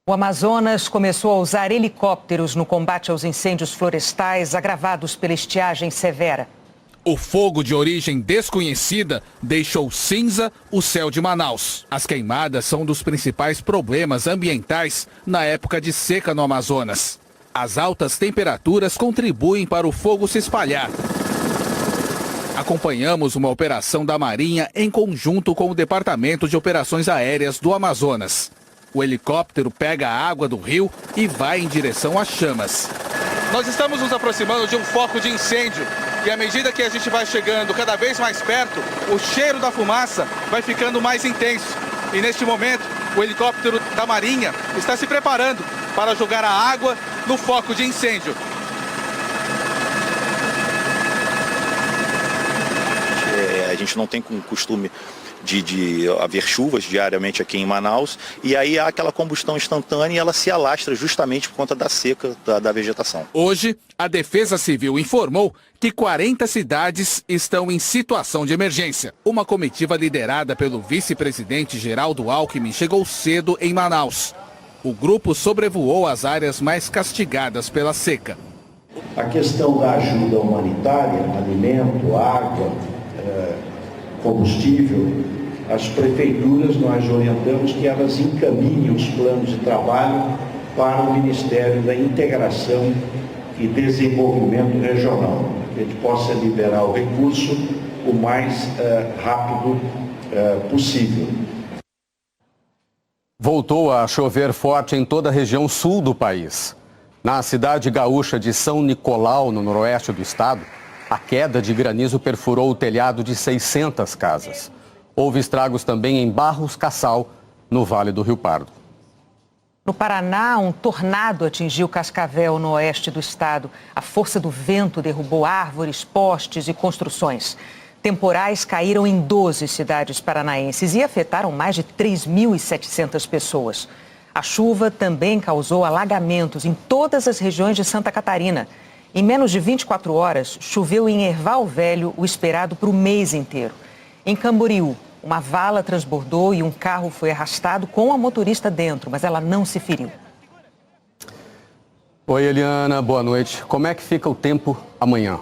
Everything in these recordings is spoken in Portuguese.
O Amazonas começou a usar helicópteros no combate aos incêndios florestais agravados pela estiagem severa. O fogo de origem desconhecida deixou cinza o céu de Manaus. As queimadas são um dos principais problemas ambientais na época de seca no Amazonas. As altas temperaturas contribuem para o fogo se espalhar. Acompanhamos uma operação da Marinha em conjunto com o Departamento de Operações Aéreas do Amazonas. O helicóptero pega a água do rio e vai em direção às chamas. Nós estamos nos aproximando de um foco de incêndio e à medida que a gente vai chegando cada vez mais perto, o cheiro da fumaça vai ficando mais intenso. E neste momento, o helicóptero da Marinha está se preparando para jogar a água no foco de incêndio. A gente não tem costume de haver chuvas diariamente aqui em Manaus, e aí há aquela combustão instantânea e ela se alastra justamente por conta da seca da vegetação. Hoje, a Defesa Civil informou que 40 cidades estão em situação de emergência. Uma comitiva liderada pelo vice-presidente Geraldo Alckmin chegou cedo em Manaus. O grupo sobrevoou as áreas mais castigadas pela seca. A questão da ajuda humanitária, alimento, água, combustível, as prefeituras nós orientamos que elas encaminhem os planos de trabalho para o Ministério da Integração e Desenvolvimento Regional, que a gente possa liberar o recurso o mais rápido possível. Voltou a chover forte em toda a região sul do país. Na cidade gaúcha de São Nicolau, no noroeste do estado, a queda de granizo perfurou o telhado de 600 casas. Houve estragos também em Barros Cassal, no Vale do Rio Pardo. No Paraná, um tornado atingiu Cascavel, no oeste do estado. A força do vento derrubou árvores, postes e construções. Temporais caíram em 12 cidades paranaenses e afetaram mais de 3.700 pessoas. A chuva também causou alagamentos em todas as regiões de Santa Catarina. Em menos de 24 horas, choveu em Erval Velho o esperado para o mês inteiro. Em Camboriú, uma vala transbordou e um carro foi arrastado com a motorista dentro, mas ela não se feriu. Oi, Eliana, boa noite. Como é que fica o tempo amanhã?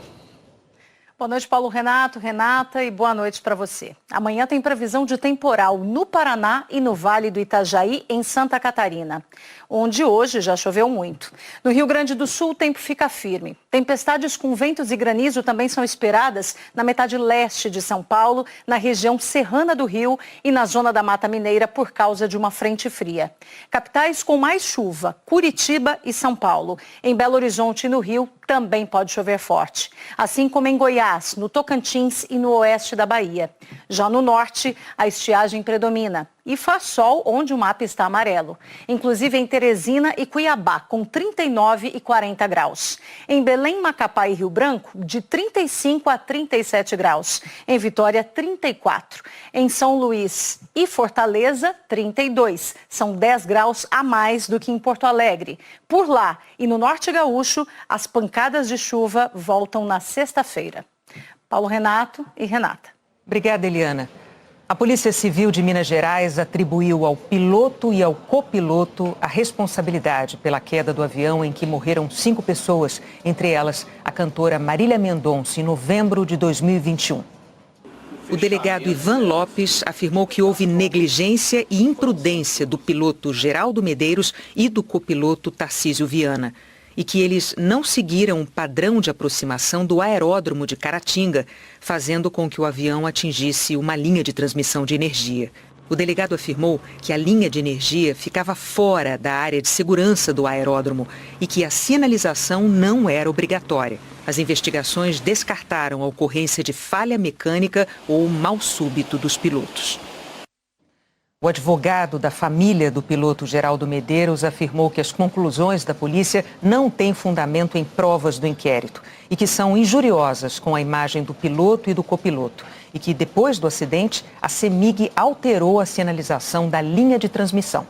Boa noite, Paulo Renato, Renata, e boa noite para você. Amanhã tem previsão de temporal no Paraná e no Vale do Itajaí, em Santa Catarina, onde hoje já choveu muito. No Rio Grande do Sul, o tempo fica firme. Tempestades com ventos e granizo também são esperadas na metade leste de São Paulo, na região serrana do Rio e na zona da Mata Mineira por causa de uma frente fria. Capitais com mais chuva, Curitiba e São Paulo. Em Belo Horizonte e no Rio, também pode chover forte, assim como em Goiás, no Tocantins e no oeste da Bahia. Já no norte, a estiagem predomina e faz sol onde o mapa está amarelo, inclusive em Teresina e Cuiabá, com 39 e 40 graus. Em Belém, Macapá e Rio Branco, de 35 a 37 graus. Em Vitória, 34. Em São Luís e Fortaleza, 32. São 10 graus a mais do que em Porto Alegre. Por lá e no norte gaúcho, as pancadas de chuva voltam na sexta-feira. Paulo Renato e Renata. Obrigada, Eliana. A Polícia Civil de Minas Gerais atribuiu ao piloto e ao copiloto a responsabilidade pela queda do avião em que morreram 5 pessoas, entre elas a cantora Marília Mendonça, em novembro de 2021. O delegado Ivan Lopes afirmou que houve negligência e imprudência do piloto Geraldo Medeiros e do copiloto Tarcísio Viana, e que eles não seguiram o padrão de aproximação do aeródromo de Caratinga, fazendo com que o avião atingisse uma linha de transmissão de energia. O delegado afirmou que a linha de energia ficava fora da área de segurança do aeródromo e que a sinalização não era obrigatória. As investigações descartaram a ocorrência de falha mecânica ou mal súbito dos pilotos. O advogado da família do piloto Geraldo Medeiros afirmou que as conclusões da polícia não têm fundamento em provas do inquérito e que são injuriosas com a imagem do piloto e do copiloto e que, depois do acidente, a CEMIG alterou a sinalização da linha de transmissão.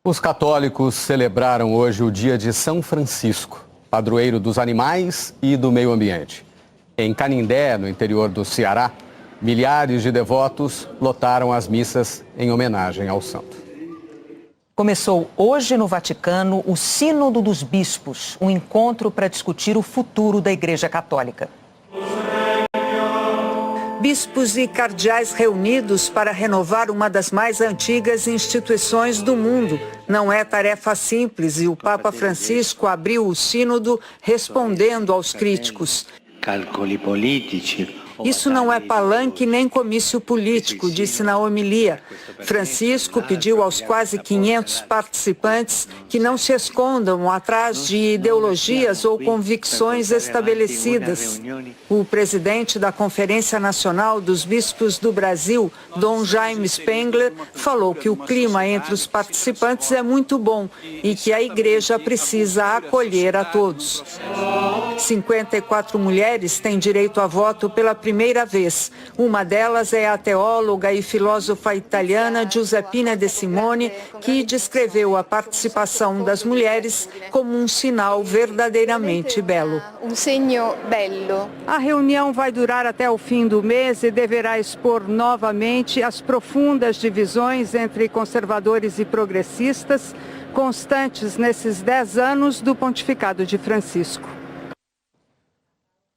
Os católicos celebraram hoje o dia de São Francisco, padroeiro dos animais e do meio ambiente. Em Canindé, no interior do Ceará, milhares de devotos lotaram as missas em homenagem ao santo. Começou hoje no Vaticano o Sínodo dos Bispos, um encontro para discutir o futuro da Igreja Católica. Bispos e cardeais reunidos para renovar uma das mais antigas instituições do mundo. Não é tarefa simples e o Papa Francisco abriu o sínodo respondendo aos críticos. Cálculos políticos. Isso não é palanque nem comício político, disse na homilia. Francisco pediu aos quase 500 participantes que não se escondam atrás de ideologias ou convicções estabelecidas. O presidente da Conferência Nacional dos Bispos do Brasil, Dom Jaime Spengler, falou que o clima entre os participantes é muito bom e que a Igreja precisa acolher a todos. 54 mulheres têm direito a voto pela primeira vez. Uma delas é a teóloga e filósofa italiana Giuseppina De Simone, que descreveu a participação das mulheres como um sinal verdadeiramente belo. Um segno bello. A reunião vai durar até o fim do mês e deverá expor novamente as profundas divisões entre conservadores e progressistas, constantes nesses 10 anos do pontificado de Francisco.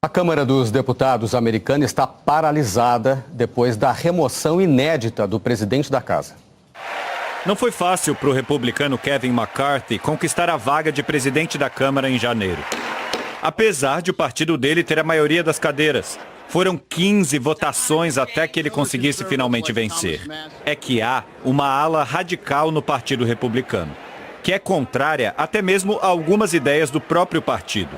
A Câmara dos Deputados americana está paralisada depois da remoção inédita do presidente da casa. Não foi fácil para o republicano Kevin McCarthy conquistar a vaga de presidente da Câmara em janeiro. Apesar de o partido dele ter a maioria das cadeiras. Foram 15 votações até que ele conseguisse finalmente vencer. É que há uma ala radical no Partido Republicano, que é contrária até mesmo a algumas ideias do próprio partido.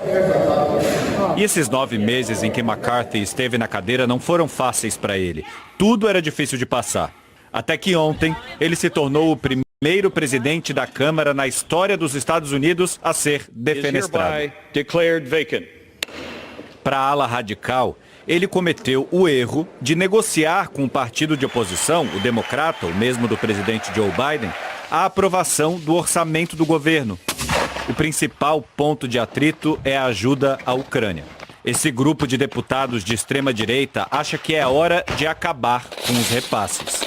E esses 9 meses em que McCarthy esteve na cadeira não foram fáceis para ele. Tudo era difícil de passar. Até que ontem, ele se tornou o primeiro presidente da Câmara na história dos Estados Unidos a ser defenestrado. Para a ala radical, ele cometeu o erro de negociar com o partido de oposição, o democrata, o mesmo do presidente Joe Biden, a aprovação do orçamento do governo. O principal ponto de atrito é a ajuda à Ucrânia. Esse grupo de deputados de extrema-direita acha que é hora de acabar com os repasses.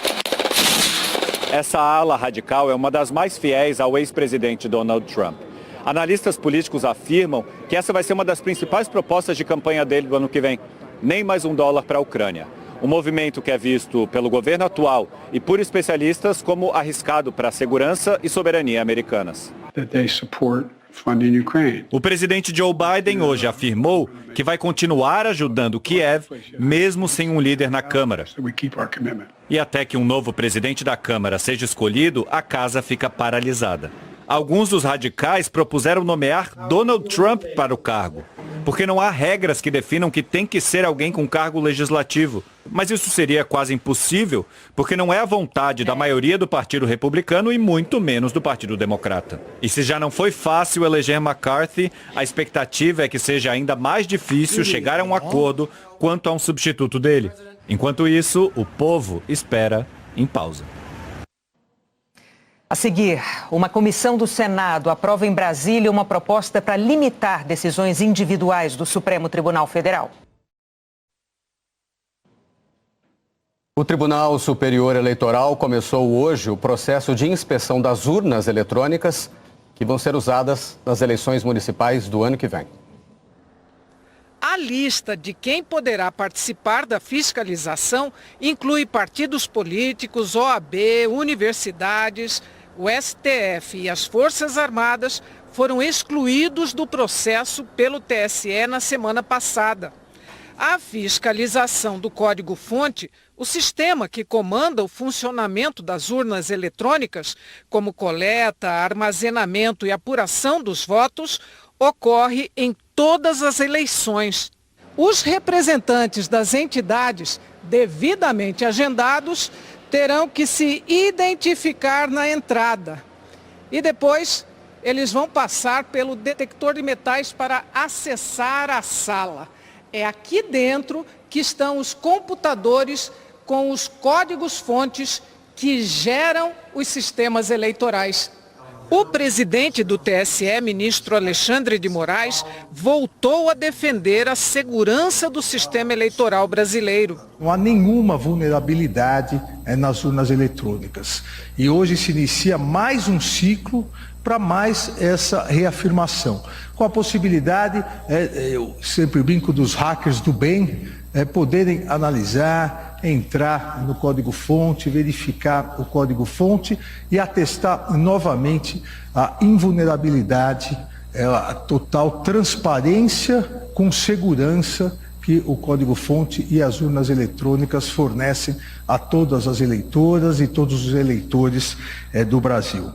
Essa ala radical é uma das mais fiéis ao ex-presidente Donald Trump. Analistas políticos afirmam que essa vai ser uma das principais propostas de campanha dele do ano que vem. Nem mais $1 para a Ucrânia. Um movimento que é visto pelo governo atual e por especialistas como arriscado para a segurança e soberania americanas. O presidente Joe Biden hoje afirmou que vai continuar ajudando Kiev, mesmo sem um líder na Câmara. E até que um novo presidente da Câmara seja escolhido, a casa fica paralisada. Alguns dos radicais propuseram nomear Donald Trump para o cargo, porque não há regras que definam que tem que ser alguém com cargo legislativo. Mas isso seria quase impossível, porque não é a vontade da maioria do Partido Republicano e muito menos do Partido Democrata. E se já não foi fácil eleger McCarthy, a expectativa é que seja ainda mais difícil chegar a um acordo quanto a um substituto dele. Enquanto isso, o povo espera em pausa. A seguir, uma comissão do Senado aprova em Brasília uma proposta para limitar decisões individuais do Supremo Tribunal Federal. O Tribunal Superior Eleitoral começou hoje o processo de inspeção das urnas eletrônicas que vão ser usadas nas eleições municipais do ano que vem. A lista de quem poderá participar da fiscalização inclui partidos políticos, OAB, universidades. O STF e as Forças Armadas foram excluídos do processo pelo TSE na semana passada. A fiscalização do código-fonte, o sistema que comanda o funcionamento das urnas eletrônicas, como coleta, armazenamento e apuração dos votos, ocorre em todas as eleições. Os representantes das entidades devidamente agendados terão que se identificar na entrada e depois eles vão passar pelo detector de metais para acessar a sala. É aqui dentro que estão os computadores com os códigos-fontes que geram os sistemas eleitorais. O presidente do TSE, ministro Alexandre de Moraes, voltou a defender a segurança do sistema eleitoral brasileiro. Não há nenhuma vulnerabilidade nas urnas eletrônicas. E hoje se inicia mais um ciclo para mais essa reafirmação. Com a possibilidade, eu sempre brinco dos hackers do bem, poderem analisar, entrar no código-fonte, verificar o código-fonte e atestar novamente a invulnerabilidade, a total transparência com segurança que o código-fonte e as urnas eletrônicas fornecem a todas as eleitoras e todos os eleitores do Brasil.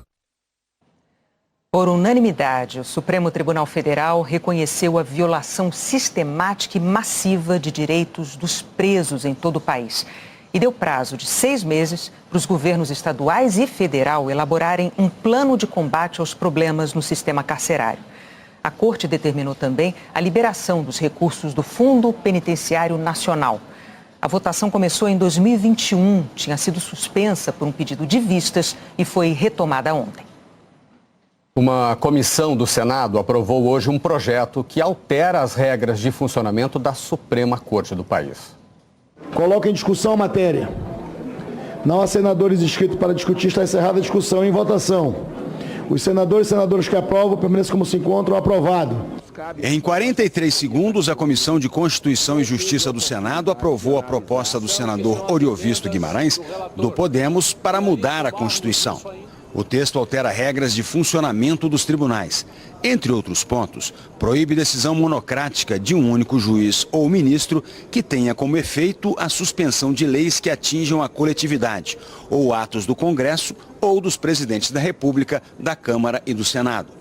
Por unanimidade, o Supremo Tribunal Federal reconheceu a violação sistemática e massiva de direitos dos presos em todo o país e deu prazo de 6 meses para os governos estaduais e federal elaborarem um plano de combate aos problemas no sistema carcerário. A Corte determinou também a liberação dos recursos do Fundo Penitenciário Nacional. A votação começou em 2021, tinha sido suspensa por um pedido de vistas e foi retomada ontem. Uma comissão do Senado aprovou hoje um projeto que altera as regras de funcionamento da Suprema Corte do país. Coloca em discussão a matéria. Não há senadores inscritos para discutir. Está encerrada a discussão em votação. Os senadores e senadoras que aprovam permanecem como se encontram. Aprovado. Em 43 segundos, a Comissão de Constituição e Justiça do Senado aprovou a proposta do senador Oriovisto Guimarães, do Podemos, para mudar a Constituição. O texto altera regras de funcionamento dos tribunais. Entre outros pontos, proíbe decisão monocrática de um único juiz ou ministro que tenha como efeito a suspensão de leis que atinjam a coletividade, ou atos do Congresso ou dos presidentes da República, da Câmara e do Senado.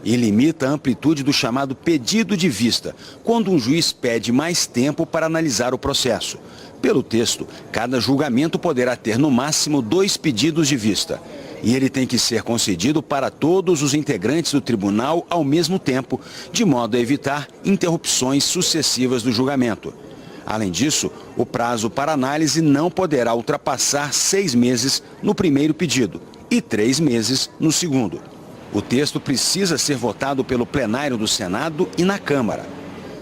E limita a amplitude do chamado pedido de vista, quando um juiz pede mais tempo para analisar o processo. Pelo texto, cada julgamento poderá ter no máximo 2 pedidos de vista. E ele tem que ser concedido para todos os integrantes do tribunal ao mesmo tempo, de modo a evitar interrupções sucessivas do julgamento. Além disso, o prazo para análise não poderá ultrapassar 6 meses no primeiro pedido e 3 meses no segundo. O texto precisa ser votado pelo plenário do Senado e na Câmara.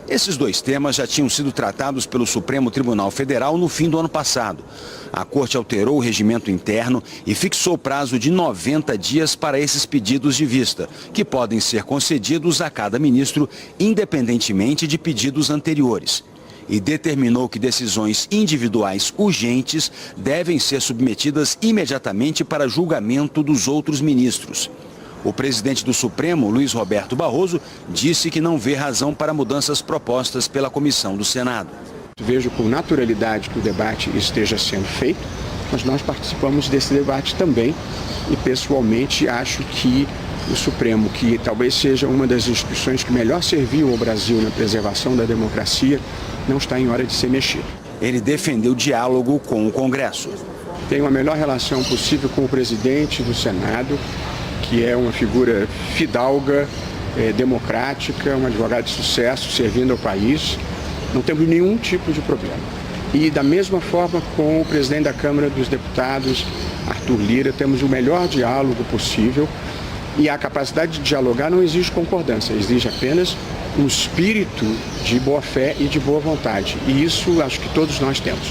Esses 2 temas já tinham sido tratados pelo Supremo Tribunal Federal no fim do ano passado. A Corte alterou o regimento interno e fixou prazo de 90 dias para esses pedidos de vista, que podem ser concedidos a cada ministro, independentemente de pedidos anteriores. E determinou que decisões individuais urgentes devem ser submetidas imediatamente para julgamento dos outros ministros. O presidente do Supremo, Luiz Roberto Barroso, disse que não vê razão para mudanças propostas pela comissão do Senado. Vejo com naturalidade que o debate esteja sendo feito, mas nós participamos desse debate também e pessoalmente acho que o Supremo, que talvez seja uma das instituições que melhor serviu ao Brasil na preservação da democracia, não está em hora de ser mexido. Ele defendeu diálogo com o Congresso. Tenho a melhor relação possível com o presidente do Senado, que é uma figura fidalga, democrática, um advogado de sucesso, servindo ao país. Não temos nenhum tipo de problema. E da mesma forma com o presidente da Câmara dos Deputados, Arthur Lira, temos o melhor diálogo possível. E a capacidade de dialogar não exige concordância, exige apenas um espírito de boa fé e de boa vontade. E isso acho que todos nós temos.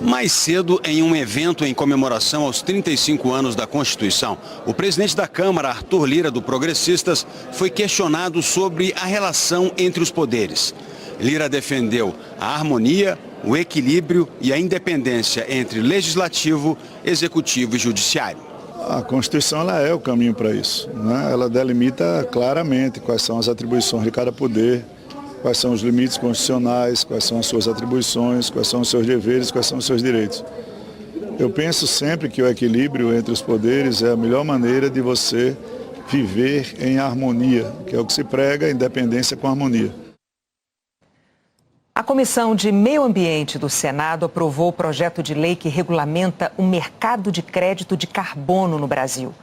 Mais cedo, em um evento em comemoração aos 35 anos da Constituição, o presidente da Câmara, Arthur Lira, do Progressistas, foi questionado sobre a relação entre os poderes. Lira defendeu a harmonia, o equilíbrio e a independência entre legislativo, executivo e judiciário. A Constituição ela é o caminho para isso, né? Ela delimita claramente quais são as atribuições de cada poder, quais são os limites constitucionais, quais são as suas atribuições, quais são os seus deveres, quais são os seus direitos. Eu penso sempre que o equilíbrio entre os poderes é a melhor maneira de você viver em harmonia, que é o que se prega, independência com harmonia. A Comissão de Meio Ambiente do Senado aprovou o projeto de lei que regulamenta o mercado de crédito de carbono no Brasil.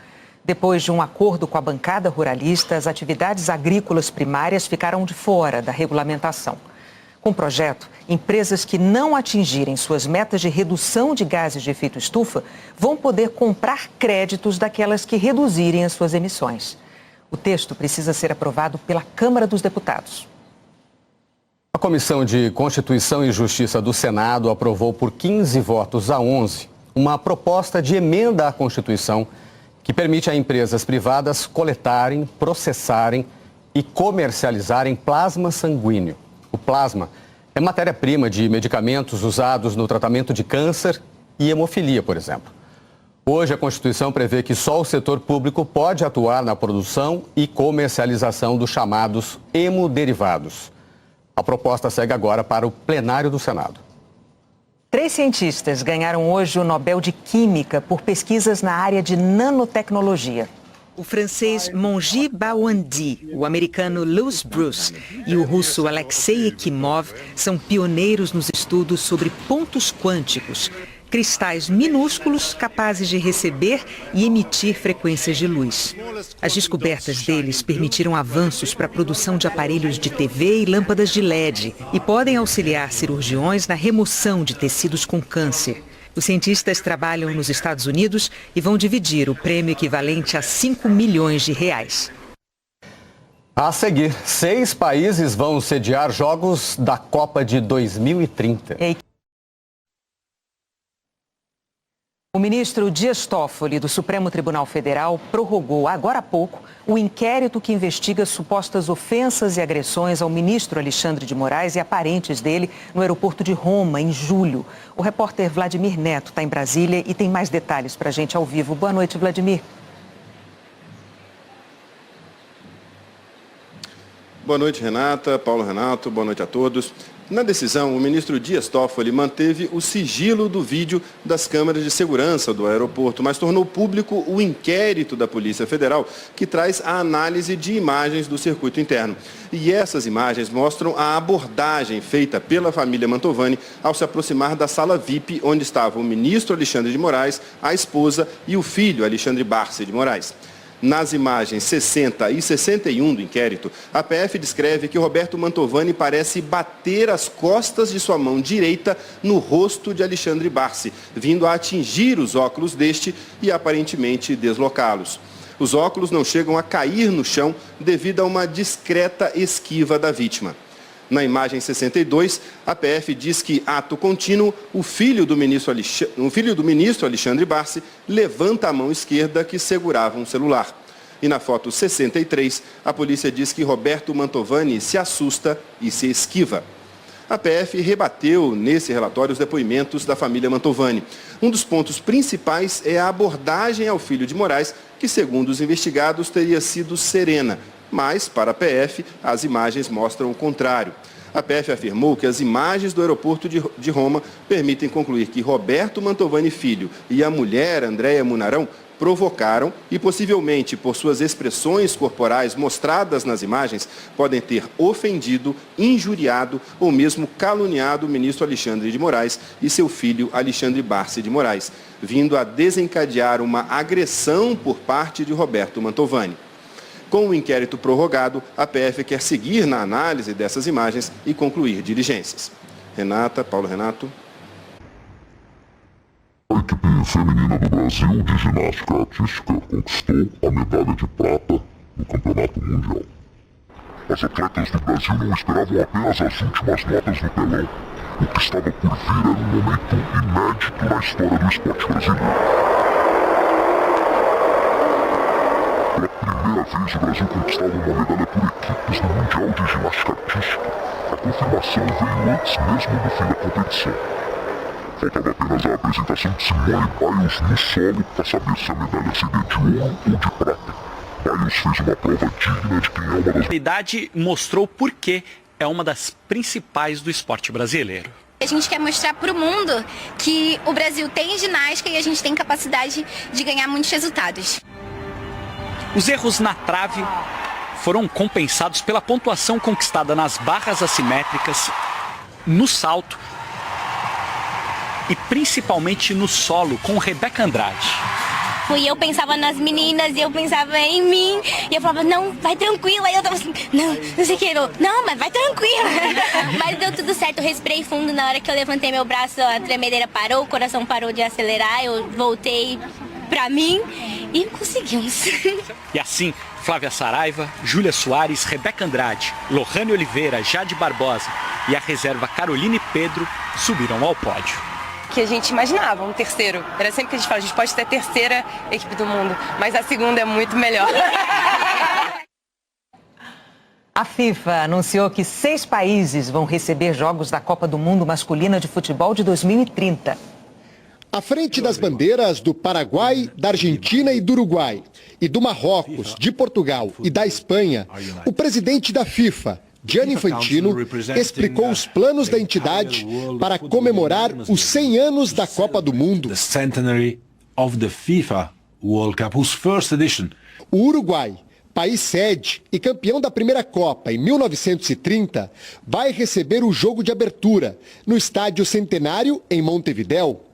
Depois de um acordo com a bancada ruralista, as atividades agrícolas primárias ficaram de fora da regulamentação. Com o projeto, empresas que não atingirem suas metas de redução de gases de efeito estufa vão poder comprar créditos daquelas que reduzirem as suas emissões. O texto precisa ser aprovado pela Câmara dos Deputados. A Comissão de Constituição e Justiça do Senado aprovou por 15 votos a 11 uma proposta de emenda à Constituição que permite a empresas privadas coletarem, processarem e comercializarem plasma sanguíneo. O plasma é matéria-prima de medicamentos usados no tratamento de câncer e hemofilia, por exemplo. Hoje, a Constituição prevê que só o setor público pode atuar na produção e comercialização dos chamados hemoderivados. A proposta segue agora para o plenário do Senado. 3 cientistas ganharam hoje o Nobel de Química por pesquisas na área de nanotecnologia. O francês Monji Bawandi, o americano Louis Bruce e o russo Alexei Ekimov são pioneiros nos estudos sobre pontos quânticos, cristais minúsculos capazes de receber e emitir frequências de luz. As descobertas deles permitiram avanços para a produção de aparelhos de TV e lâmpadas de LED e podem auxiliar cirurgiões na remoção de tecidos com câncer. Os cientistas trabalham nos Estados Unidos e vão dividir o prêmio equivalente a 5 milhões de reais. A seguir, 6 países vão sediar Jogos da Copa de 2030. O ministro Dias Toffoli, do Supremo Tribunal Federal, prorrogou agora há pouco o inquérito que investiga supostas ofensas e agressões ao ministro Alexandre de Moraes e a parentes dele no aeroporto de Roma, em julho. O repórter Vladimir Neto está em Brasília e tem mais detalhes para a gente ao vivo. Boa noite, Vladimir. Boa noite, Renata, Paulo Renato, boa noite a todos. Na decisão, o ministro Dias Toffoli manteve o sigilo do vídeo das câmeras de segurança do aeroporto, mas tornou público o inquérito da Polícia Federal, que traz a análise de imagens do circuito interno. E essas imagens mostram a abordagem feita pela família Mantovani ao se aproximar da sala VIP, onde estavam o ministro Alexandre de Moraes, a esposa e o filho Alexandre Barsi de Moraes. Nas imagens 60 e 61 do inquérito, a PF descreve que Roberto Mantovani parece bater as costas de sua mão direita no rosto de Alexandre Barsi, vindo a atingir os óculos deste e aparentemente deslocá-los. Os óculos não chegam a cair no chão devido a uma discreta esquiva da vítima. Na imagem 62, a PF diz que, ato contínuo, o filho do ministro Alexandre Barsi levanta a mão esquerda que segurava um celular. E na foto 63, a polícia diz que Roberto Mantovani se assusta e se esquiva. A PF rebateu nesse relatório os depoimentos da família Mantovani. Um dos pontos principais é a abordagem ao filho de Moraes, que, segundo os investigados, teria sido serena. Mas, para a PF, as imagens mostram o contrário. A PF afirmou que as imagens do aeroporto de Roma permitem concluir que Roberto Mantovani Filho e a mulher Andréia Munarão provocaram e, possivelmente, por suas expressões corporais mostradas nas imagens, podem ter ofendido, injuriado ou mesmo caluniado o ministro Alexandre de Moraes e seu filho Alexandre Barsi de Moraes, vindo a desencadear uma agressão por parte de Roberto Mantovani. Com o inquérito prorrogado, a PF quer seguir na análise dessas imagens e concluir diligências. Renata, Paulo Renato. A equipe feminina do Brasil de ginástica artística conquistou a medalha de prata no Campeonato Mundial. As atletas do Brasil não esperavam apenas as últimas notas no telão. O que estava por vir era um momento inédito na história do esporte brasileiro. Pela primeira vez, o Brasil conquistava uma medalha por equipes no Mundial de Ginástica Artística. A confirmação veio antes mesmo do fim da competição. Faltava apenas a apresentação de Simone Biles no solo para saber se a medalha seria de ouro ou de prata. Biles fez uma prova digna de quem é uma das... A realidade mostrou por que é uma das principais do esporte brasileiro. A gente quer mostrar para o mundo que o Brasil tem ginástica e a gente tem capacidade de ganhar muitos resultados. Os erros na trave foram compensados pela pontuação conquistada nas barras assimétricas, no salto e principalmente no solo com Rebeca Andrade. Tipo, e eu pensava nas meninas, e eu pensava em mim, e eu falava, não, vai tranquila. E eu tava assim, não sei o que, não, mas vai tranquila. Mas deu tudo certo, eu respirei fundo. Na hora que eu levantei meu braço, a tremedeira parou, o coração parou de acelerar, eu voltei pra mim e conseguimos. E assim, Flávia Saraiva, Júlia Soares, Rebeca Andrade, Lohane Oliveira, Jade Barbosa e a reserva Carolina e Pedro subiram ao pódio. Que a gente imaginava, um terceiro. Era sempre que a gente fala, a gente pode ter a terceira equipe do mundo, mas a segunda é muito melhor. A FIFA anunciou que 6 países vão receber jogos da Copa do Mundo Masculina de Futebol de 2030. À frente das bandeiras do Paraguai, da Argentina e do Uruguai, e do Marrocos, de Portugal e da Espanha, o presidente da FIFA, Gianni Infantino, explicou os planos da entidade para comemorar os 100 anos da Copa do Mundo. O Uruguai, país sede e campeão da primeira Copa em 1930, vai receber o jogo de abertura no Estádio Centenário, em Montevidéu.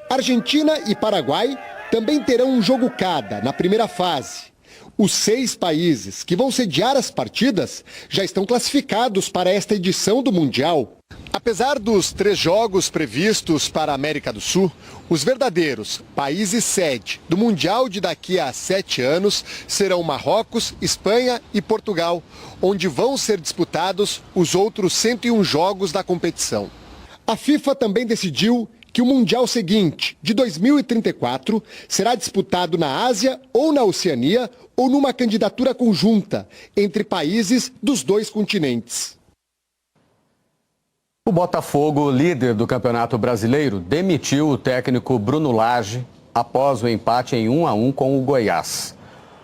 Argentina e Paraguai também terão um jogo cada na primeira fase. Os 6 países que vão sediar as partidas já estão classificados para esta edição do Mundial. Apesar dos 3 jogos previstos para a América do Sul, os verdadeiros países sede do Mundial de daqui a 7 anos serão Marrocos, Espanha e Portugal, onde vão ser disputados os outros 101 jogos da competição. A FIFA também decidiu que o Mundial seguinte, de 2034, será disputado na Ásia ou na Oceania ou numa candidatura conjunta entre países dos 2 continentes. O Botafogo, líder do Campeonato Brasileiro, demitiu o técnico Bruno Lage após o empate em 1-1 com o Goiás.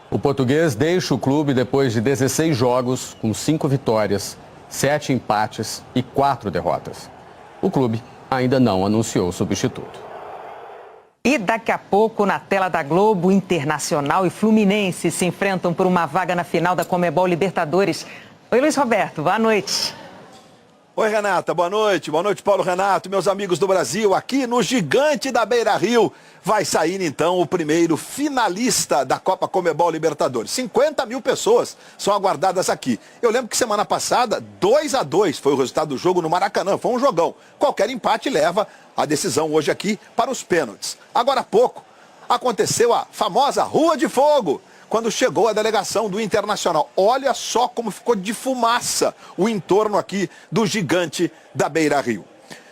O português deixa o clube depois de 16 jogos, com 5 vitórias, 7 empates e 4 derrotas. O clube ainda não anunciou o substituto. E daqui a pouco, na tela da Globo, Internacional e Fluminense se enfrentam por uma vaga na final da Conmebol Libertadores. Oi, Luiz Roberto, boa noite. Oi, Renata, boa noite, Paulo Renato, meus amigos do Brasil, aqui no gigante da Beira-Rio, vai sair então o primeiro finalista da Copa Conmebol Libertadores. 50 mil pessoas são aguardadas aqui. Eu lembro que semana passada, 2-2 foi o resultado do jogo no Maracanã, foi um jogão. Qualquer empate leva a decisão hoje aqui para os pênaltis. Agora há pouco, aconteceu a famosa Rua de Fogo, quando chegou a delegação do Internacional. Olha só como ficou de fumaça o entorno aqui do gigante da Beira-Rio.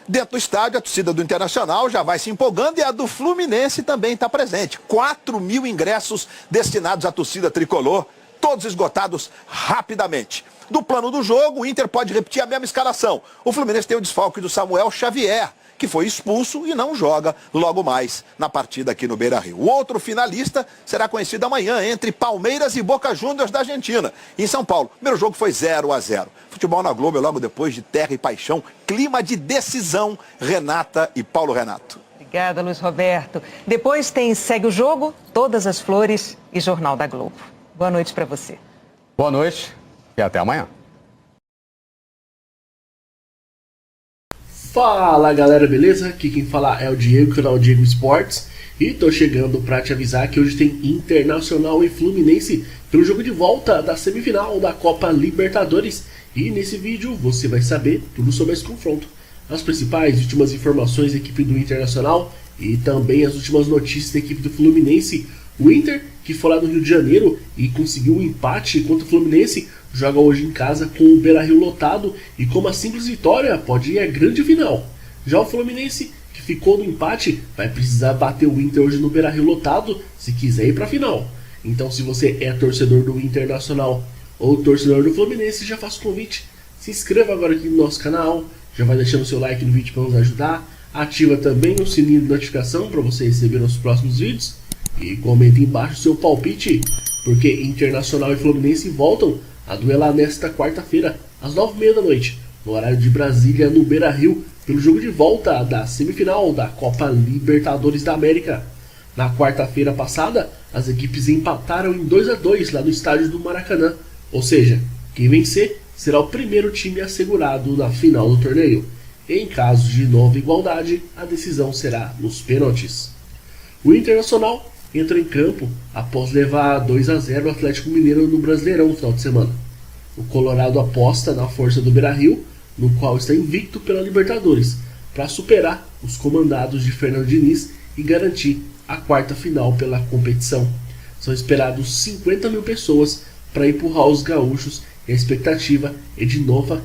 Dentro do estádio, a torcida do Internacional já vai se empolgando e a do Fluminense também está presente. 4 mil ingressos destinados à torcida tricolor, todos esgotados rapidamente. Do plano do jogo, o Inter pode repetir a mesma escalação. O Fluminense tem o desfalque do Samuel Xavier, que foi expulso e não joga logo mais na partida aqui no Beira-Rio. O outro finalista será conhecido amanhã entre Palmeiras e Boca Juniors da Argentina. Em São Paulo, o primeiro jogo foi 0-0. Futebol na Globo, logo depois de Terra e Paixão, clima de decisão, Renata e Paulo Renato. Obrigada, Luiz Roberto. Depois tem Segue o Jogo, Todas as Flores e Jornal da Globo. Boa noite para você. Boa noite e até amanhã. Fala galera, beleza? Aqui quem fala é o Diego, canal Diego Esportes. E tô chegando para te avisar que hoje tem Internacional e Fluminense pelo jogo de volta da semifinal da Copa Libertadores. E nesse vídeo você vai saber tudo sobre esse confronto. As principais e últimas informações da equipe do Internacional e também as últimas notícias da equipe do Fluminense. O Inter, que foi lá do Rio de Janeiro e conseguiu um empate contra o Fluminense, joga hoje em casa com o Beira-Rio lotado e com uma simples vitória pode ir à grande final. Já o Fluminense, que ficou no empate, vai precisar bater o Inter hoje no Beira-Rio lotado se quiser ir para a final. Então se você é torcedor do Internacional ou torcedor do Fluminense, já faço o convite. Se inscreva agora aqui no nosso canal, já vai deixando o seu like no vídeo para nos ajudar. Ativa também o sininho de notificação para você receber os próximos vídeos. E comenta embaixo o seu palpite, porque Internacional e Fluminense voltam a duelar nesta quarta-feira, às 9h30 da noite, no horário de Brasília, no Beira-Rio, pelo jogo de volta da semifinal da Copa Libertadores da América. Na quarta-feira passada, as equipes empataram em 2-2 lá no estádio do Maracanã, ou seja, quem vencer será o primeiro time assegurado na final do torneio. Em caso de nova igualdade, a decisão será nos pênaltis. O Internacional entrou em campo após levar 2-0 o Atlético Mineiro no Brasileirão no final de semana. O Colorado aposta na força do Beira-Rio, no qual está invicto pela Libertadores, para superar os comandados de Fernando Diniz e garantir a quarta final pela competição. São esperados 50 mil pessoas para empurrar os gaúchos e a expectativa é de nova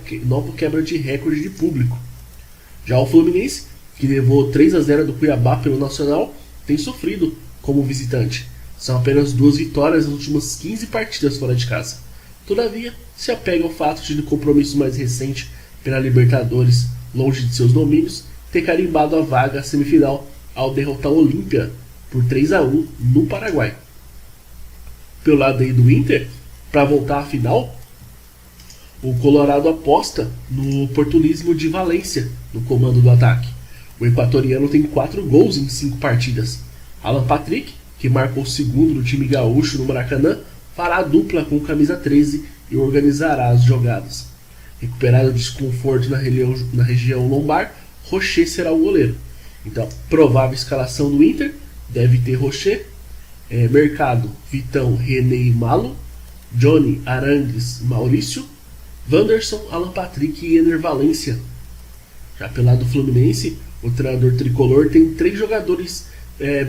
quebra de recorde de público. Já o Fluminense, que levou 3-0 do Cuiabá pelo Nacional, tem sofrido como visitante. São apenas 2 vitórias nas últimas 15 partidas fora de casa. Todavia, se apega ao fato de no compromisso mais recente pela Libertadores, longe de seus domínios, ter carimbado a vaga à semifinal ao derrotar o Olímpia por 3-1 no Paraguai. Pelo lado aí do Inter, para voltar à final, o Colorado aposta no oportunismo de Valência no comando do ataque. O equatoriano tem 4 gols em 5 partidas. Alan Patrick, que marcou o segundo no time gaúcho no Maracanã, fará a dupla com camisa 13 e organizará as jogadas. Recuperado o desconforto na região lombar, Rocher será o goleiro. Então, provável escalação do Inter deve ter Rocher, Mercado, Vitão, René e Malo, Johnny, Arangues, Maurício, Wanderson, Alan Patrick e Ener Valência. Já pelo lado do Fluminense, o treinador tricolor tem 3 jogadores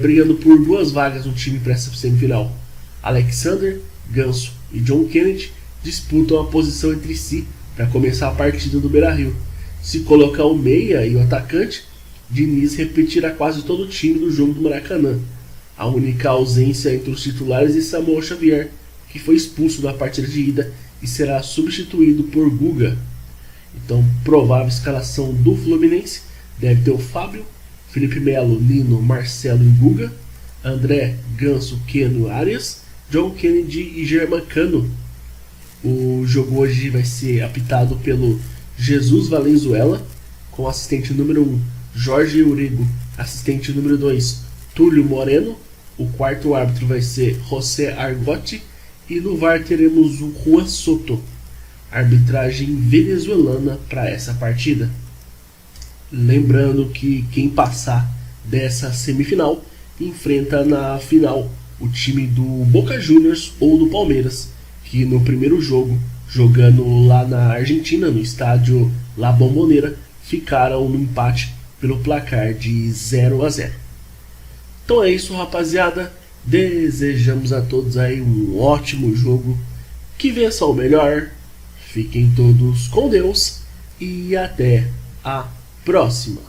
brigando por 2 vagas no time para essa semifinal. Alexander, Ganso e John Kennedy disputam a posição entre si para começar a partida do Beira-Rio. Se colocar o meia e o atacante, Diniz repetirá quase todo o time do jogo do Maracanã. A única ausência entre os titulares é Samuel Xavier, que foi expulso da partida de ida e será substituído por Guga. Então, provável escalação do Fluminense deve ter o Fábio, Felipe Melo, Nino, Marcelo e Guga, André, Ganso, Keno, Arias, John Kennedy e Germancano. O jogo hoje vai ser apitado pelo Jesus Valenzuela, com assistente número 1, Jorge Urego, assistente número 2, Túlio Moreno. O quarto árbitro vai ser José Argotti e no VAR teremos o Juan Soto. Arbitragem venezuelana para essa partida. Lembrando que quem passar dessa semifinal enfrenta na final o time do Boca Juniors ou do Palmeiras, que no primeiro jogo, jogando lá na Argentina, no estádio La Bombonera, ficaram no empate pelo placar de 0-0. Então é isso, rapaziada. Desejamos a todos aí um ótimo jogo, que vença o melhor. Fiquem todos com Deus e até a próxima.